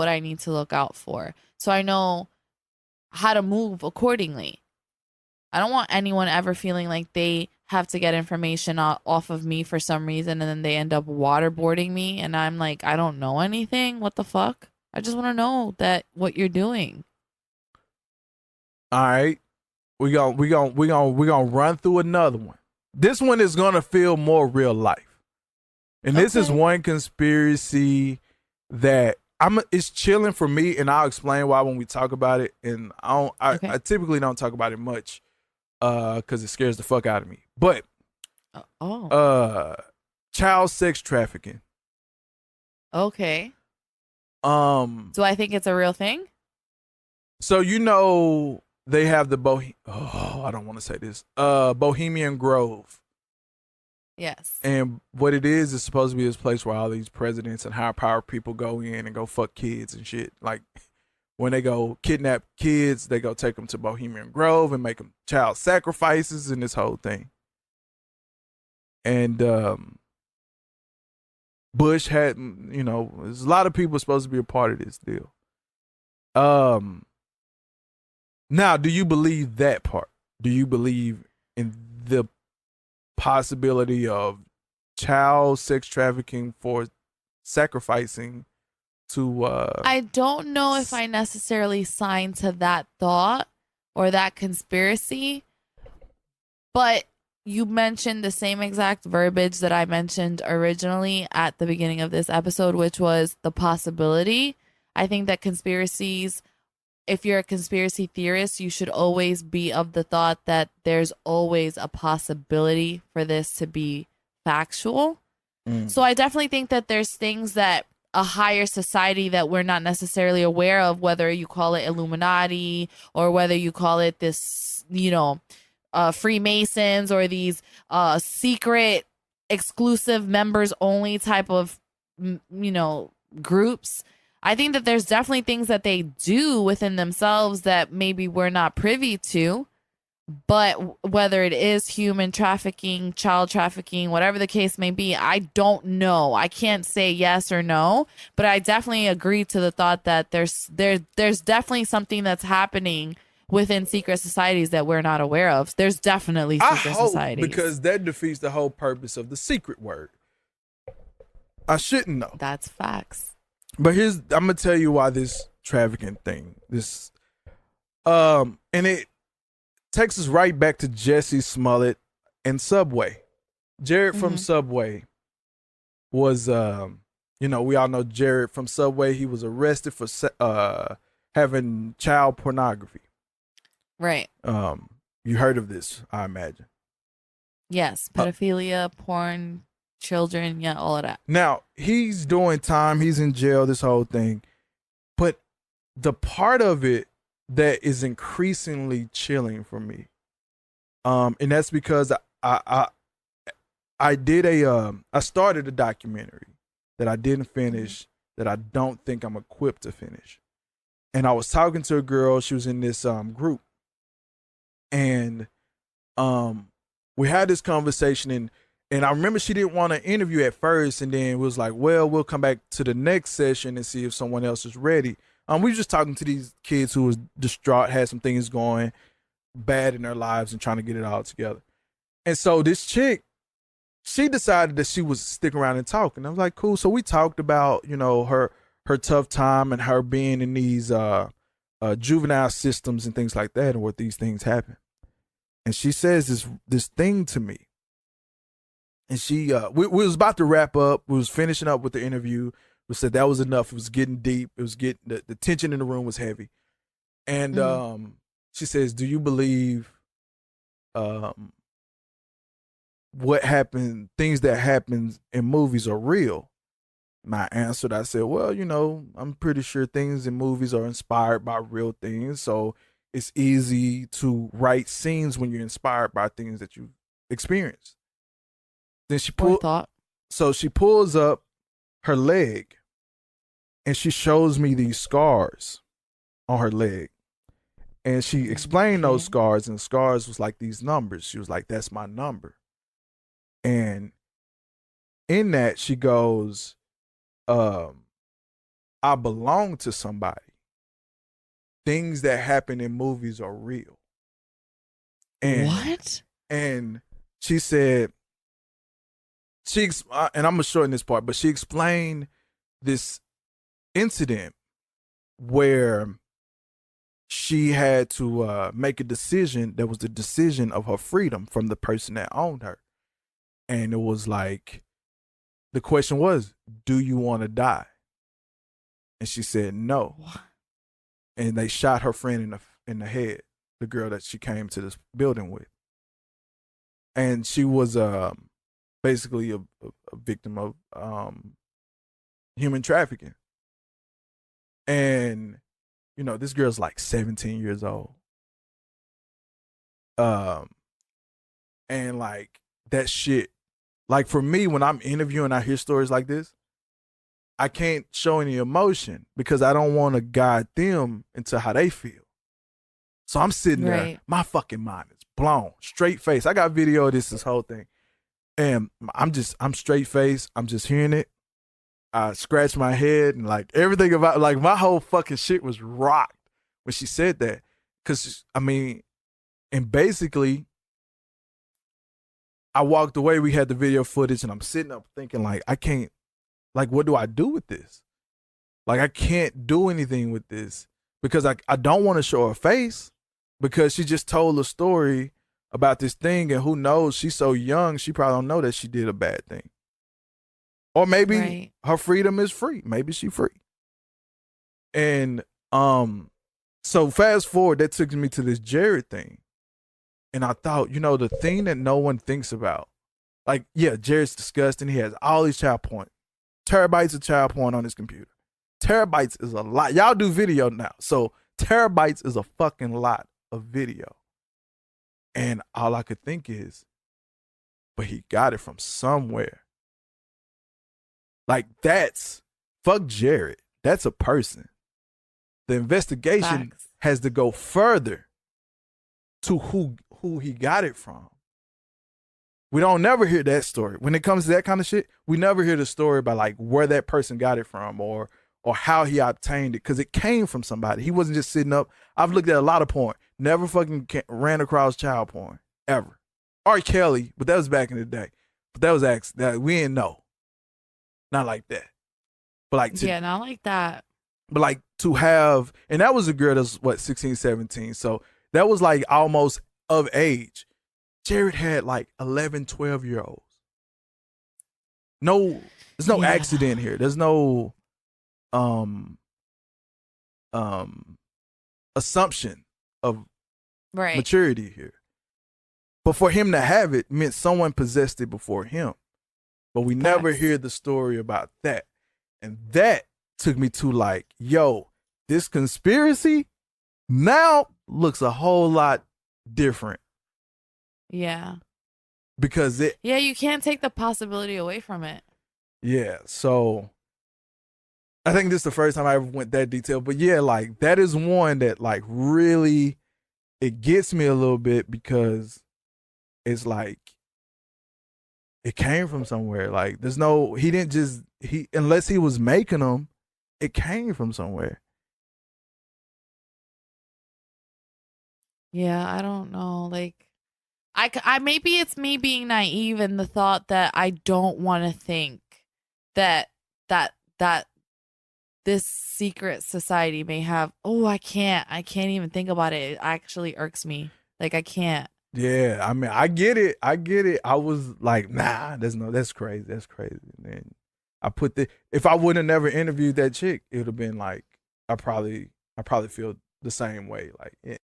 what I need to look out for. So I know how to move accordingly. I don't want anyone ever feeling like they have to get information off of me for some reason and then they end up waterboarding me and I'm like, I don't know anything. What the fuck? I just want to know that what you're doing. All right. We gonna run through another one. This one is gonna feel more real life. And this is Okay. one conspiracy that it's chilling for me, and I'll explain why when we talk about it. And Okay. I typically don't talk about it much because it scares the fuck out of me. But Oh. uh child sex trafficking. Okay. Um Do I think it's a real thing? so they have the I don't want to say this. Bohemian Grove. Yes. And what it is supposed to be this place where all these presidents and high power people go in and go fuck kids and shit. Like when they go kidnap kids, they go take them to Bohemian Grove and make them child sacrifices and this whole thing. And Bush had, there's a lot of people supposed to be a part of this deal. Now, do you believe that part? Do you believe in the possibility of child sex trafficking for sacrificing to I don't know if I necessarily sign to that thought or that conspiracy, but you mentioned the same exact verbiage that I mentioned originally at the beginning of this episode, which was the possibility. I think that conspiracies, if you're a conspiracy theorist, you should always be of the thought that there's always a possibility for this to be factual. So I definitely think that there's things that a higher society that we're not necessarily aware of, whether you call it Illuminati or whether you call it this, Freemasons or these secret, exclusive members only type of, groups. I think that there's definitely things that they do within themselves that maybe we're not privy to. But whether it is human trafficking, child trafficking, whatever the case may be, I don't know. I can't say yes or no, but I definitely agree to the thought that there's definitely something that's happening within secret societies that we're not aware of. There's definitely I secret hope, societies. because that defeats the whole purpose of the secret word. I shouldn't know. That's facts. But I'm gonna tell you why this trafficking thing. And it takes us right back to Jesse Smollett and Subway. Jared from Subway was, we all know Jared from Subway. He was arrested for having child pornography. Right. You heard of this, I imagine. Yes. Pedophilia, porn, children, yeah, all of that. Now, he's doing time. He's in jail, this whole thing. But the part of it that is increasingly chilling for me, and that's because I did I started a documentary that I didn't finish, that I don't think I'm equipped to finish. And I was talking to a girl. She was in this group. And we had this conversation, and I remember she didn't want to interview at first, and then was like, well, we'll come back to the next session and see if someone else is ready. We were just talking to these kids who was distraught, had some things going bad in their lives and trying to get it all together. And so this chick, she decided that she would stick around and talk. And I was like, cool. So we talked about, her tough time and her being in these juvenile systems and things like that, and what these things happen. And she says this thing to me. And she we was about to wrap up. We was finishing up with the interview. We said that was enough. It was getting deep. It was getting the tension in the room was heavy. And she says, do you believe what happened, things that happen in movies are real? And I answered, I said, well, I'm pretty sure things in movies are inspired by real things. So it's easy to write scenes when you're inspired by things that you experience. Then she pulls up her leg and she shows me these scars on her leg. And she explained those scars, and scars was like these numbers. She was like, that's my number. And in that she goes, I belong to somebody. Things that happen in movies are real. And What? and she said and I'm gonna shorten this part, but she explained this incident where she had to make a decision that was the decision of her freedom from the person that owned her. And it was like, the question was, do you want to die? And she said no. What? And they shot her friend in the head, the girl that she came to this building with. And she was basically a victim of human trafficking. And this girl's like 17 years old. And like that shit, like for me, when I'm interviewing, I hear stories like this, I can't show any emotion because I don't want to guide them into how they feel. So I'm sitting there, my fucking mind is blown, straight face. I got video of this whole thing. And I'm straight face. I'm just hearing it. I scratched my head and like everything about, like my whole fucking shit was rocked when she said that. Cause I mean, and basically I walked away, we had the video footage and I'm sitting up thinking like, I can't, like, what do I do with this? Like, I can't do anything with this because I don't want to show her face because she just told a story about this thing and who knows, she's so young, she probably don't know that she did a bad thing. Or maybe her freedom is free. Maybe she free. And so fast forward, that took me to this Jared thing. And I thought, the thing that no one thinks about, like, yeah, Jared's disgusting. He has all these child porn, terabytes of child porn on his computer. Terabytes is a lot. Y'all do video now. So terabytes is a fucking lot of video. And all I could think is, but he got it from somewhere. Like fuck Jared. That's a person. The investigation has to go further to who he got it from. We don't never hear that story. When it comes to that kind of shit, we never hear the story about like where that person got it from or how he obtained it, because it came from somebody. He wasn't just sitting up. I've looked at a lot of porn. Never fucking ran across child porn ever. R. Kelly, but that was back in the day. But that was that we didn't know. Not like that. But like not like that. But like to have, and that was a girl that's what, 16, 17. So that was like almost of age. Jared had like 11, 12-year-olds. There's no accident here. There's no assumption of maturity here. But for him to have it meant someone possessed it before him. But we never hear the story about that. And that took me to like, yo, this conspiracy now looks a whole lot different. Yeah. Because you can't take the possibility away from it. Yeah. So I think this is the first time I ever went that detailed. But yeah, like that is one that like really, it gets me a little bit because it's like, it came from somewhere. Like he didn't just, unless he was making them, it came from somewhere. Yeah, I don't know. Like, I maybe it's me being naive in the thought that I don't want to think that this secret society may have. Oh, I can't even think about it. It actually irks me. Like I can't. Yeah, I mean, I get it. I was like, nah, that's crazy. That's crazy. And then I if I would have never interviewed that chick, it would have been like, I probably feel the same way. Like, yeah.